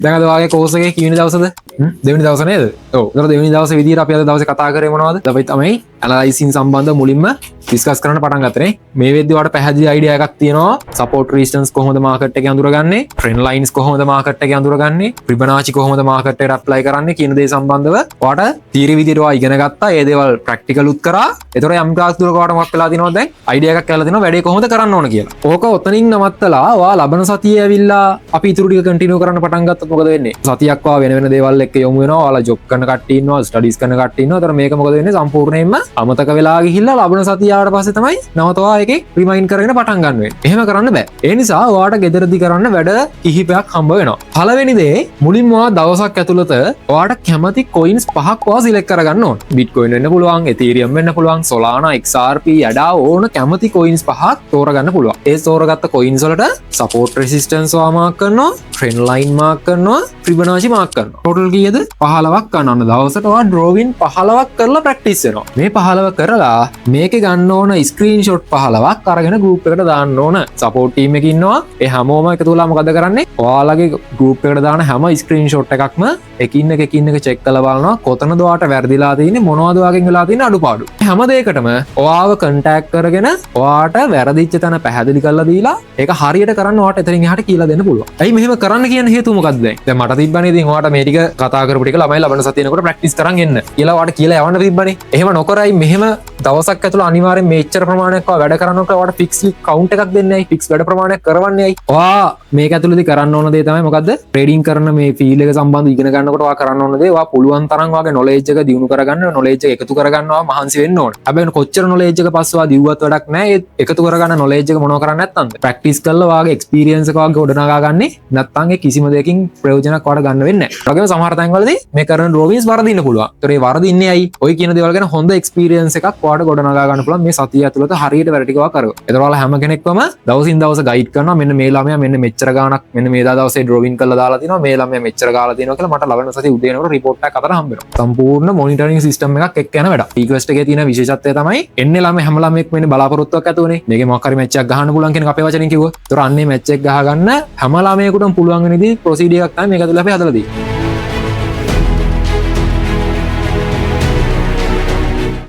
දැන් අද වාගේ කෝස් එකේ කීවෙනි දවසද? දෙවෙනි දවස නේද? ඔව්. ඒතර දෙවෙනි දවසේ විදියට අපි අද දවසේ කතා කරේ මොනවද? අපි තමයි ඇනලයිසින් සම්බන්ධ මුලින්ම ඩිස්කස් කරන්න පටන් ගත්තනේ. මේ වෙද්දි ඔයාලට පැහැදිලි අයිඩියා එකක් තියෙනවා. සපෝට් රෙසිස්ටන්ස් කොහොමද මාකට් එකේ අඳුරගන්නේ? ට්‍රෙන්ඩ් ලයින්ස් කොහොමද මාකට් එකේ අඳුරගන්නේ? ෆිබොනාචි කොහොමද මාකට් එකට ඇප්ලයි කරන්නේ කියන දේ සම්බන්ධව ඔයාලට තීරි විදියට ඔයා ඉගෙන ගත්තා. ඒ දේවල් ප්‍රැක්ටිකල් උත් කරා. ඒතර යම් ක්ලාස් දුරක ඔයාලට මොකක් වෙලා තියෙනවද දැන්? අයිඩියා එකක් කියලා තියෙනවා වැඩේ කොහොමද කරන්න ඕන කියලා. ඕක ඔතනින් නවත්තලා ඔයා ලබන සතියේ ඇවිල්ලා අපි ඊටු ටික කන්ටිනියු කරන්න පටන් ගත්තොත් මොකද වෙන්නේ? සතියක් වා වෙන වෙන දේවල් එක්ක යොමු වෙනවා. ඔයාලා ජොබ් කරන කට්ටිය ඉන්නවා, ස්ටඩීස් කරන කට්ටිය ඉන්නවා. ඒතර මේක මොකද වෙන්නේ? සම්පූර්ණයෙන්ම අමතක වෙලා ගිහිල්ලා ලබන සතිය ආවට පස්සේ තමයි නවතවා එකේ රිමයින්ඩ් කරගෙන පටන් ගන්න වෙන්නේ. එහෙම කරන්න බෑ. ඒ නිසා ඔයාට ගෙදරදී කරන්න වැඩ කිහිපයක් හම්බ වෙනවා. පළවෙනි දේ මුලින්ම ඔයා දවසක් ඇතුළත ඔයාට කැමති කොයින්ස් 5ක් ඔයා සිලෙක්ට් කරගන්න ඕන. බිට්කොයින් වෙන්න පුළුවන්, එතීරියම් වෙන්න පුළුවන්, සොලානා, XRP, ADA ඕන කැමති කොයින්ස් 5ක් තෝරගන්න පුළුවන්. ඒ තෝරගත්ත කොයින්ස් වලට සපෝට් රෙසිස්ටන්ස් ඔයා මාක් කරනවා, ට්‍රෙන්ඩ් ලයින් මාක් කරනවා, ෆිබොනාචි මාක් කරනවා. ටෝටල් කීයද? 15ක් ගන්න. දවසට ඔයා ඩ්‍රෝවින් 15ක් කරලා ප්‍රැක්ටිස් වෙනවා. මේ 15 කරලා මේකේ ගන්න ඕන ස්ක්‍රීන්ෂොට් 15ක් අරගෙන ගෲප් එකට දාන්න ඕන. සපෝට් ටීම් එකේ ඉන්නවා. ඒ හැමෝම එකතු වෙලා මොකද කරන්නේ? ඔයාලගේ ගෲප් එකට දාන හැම ස්ක්‍රීන්ෂොට් එකක්ම එකින් එක චෙක් කරලා බලනවා කොතනද ඔයාට වැරදිලා තියෙන්නේ, මොනවද ඔයාගෙන් වෙලා තියෙන අඩුපාඩු. හැම දෙයකටම ඔයාව කන්ටැක්ට් කරගෙන ඔයාට වැරදිච්ච තැන පැහැදිලි කරලා දීලා ඒක හරියට කරන්න ඔයාට එතනින් එහාට කියලා දෙන්න පුළුවන්. ඇයි මෙහෙම කරන්න කියන හේතුව මොකක්ද දැන්? දැන් මට තිබ්බනේ ඉතින් ඔයාට මේ ටික කතා කරපු ටික ළමයි ලබන සතියේනකොට ප්‍රැක්ටිස් කරන් එන්න කියලා ඔයාට කියලා යවන්න තිබ්බනේ. එහෙම නොකරයි මෙහෙම දවසක් ඇතුළත අනිවාර්යෙන් මේච්චර ප්‍රමාණයක් ඔයා වැඩ කරනකොට ඔයාට ෆික්ස් කවුන්ට් එකක් දෙන්නේ ඇයි? ෆික්ස් වැඩ ප්‍රමාණයක් කරවන්නේ ඇයි? ඔයා මේක ඇතුළතදී කරන්න ඕන දේ තමයි මොකද්ද? ට්‍රේඩින් කරන මේ ෆීල්ඩ් එක සම්බන්ධව ඉගෙන ගන්නකොට ඔයා කරන්න ඕන දේ ඔයා පුළුවන් තරම් ඔයාගේ නොලෙජ් එක දියුණු කරගන්න, නොලෙජ් එක එකතු කරගන්නවා මහන්සි වෙන්න ඕන. හැබැයි කොච්චර නොලෙජ් එක පස්සේ ඔයා දිව්වත් වැඩක් නැහැ. ඒ එකතු කරගන්න නොලෙජ් එක මොනව කරන්නේ නැත්නම්ද? ප්‍රැක්ටිස් කරලා ඔයාගේ එක්ස්පීරියන්ස් එක ඔයාගේ ගොඩනගා ගන්නේ නැත්නම් ඒ කිසිම දෙයකින් ප්‍රයෝජනක් ඔයාට ගන්න වෙන්නේ නැහැ. ඒ වගේම සමහර තැන්වලදී මේ කරන ඩ්‍රෝවින්ස් වරදින්න පුළුවන්. ඒතර ඒ වරදින්නේ ඇයි? ඔය කියන දේවල් ගැන හොඳ එක්ස්පීරියන්ස් එකක් ඔයාට ගොඩනගා ගන්න පුළුවන් මේ සතිය ඇතුළත හරියට වැඩ ටික ඔයා කරගන්න. ඒතර ඔයාලා හැම කෙනෙක්වම දවසින් දවස ගයිඩ් කරනවා. මෙන්න මේ ළමයා මෙන්න මෙච්චර ගාණක් මෙන්න මේ දවසේ ඩ්‍රෝවින් කරලා දාලා තිනවා. මේ ළමයා මෙච්චර ගාලා තිනවා කියලා මට ලබන සතිය උදේ වෙනකොට රිපෝට් එකක් අතට හම්බ වෙනවා. සම්පූර්ණ මොනිටරින් සිස්ටම් එකක් එක්ක යන වැඩක්. ඊක්වෙස්ට් එකේ තියෙන විශේෂත්වය තමයි එන්නේ ළමයා හැම ළමෙක් වෙන්නේ බලාපොරොත්තුවක් ඇතුවනේ. මේකේ මොකක් හරි මැච් එකක් ගහන්න පුළුවන් කියන අපේ වචනෙන් කිව්වොත්. ඒතර අන්නේ මැච් එක ගහ ගන්න හැම ළමයෙකුටම පුළුවන් වෙන විදිහේ ප්‍රොසීඩියර් එකක් තමයි මේක ඇතුළේ අපි හදලා තියෙන්නේ.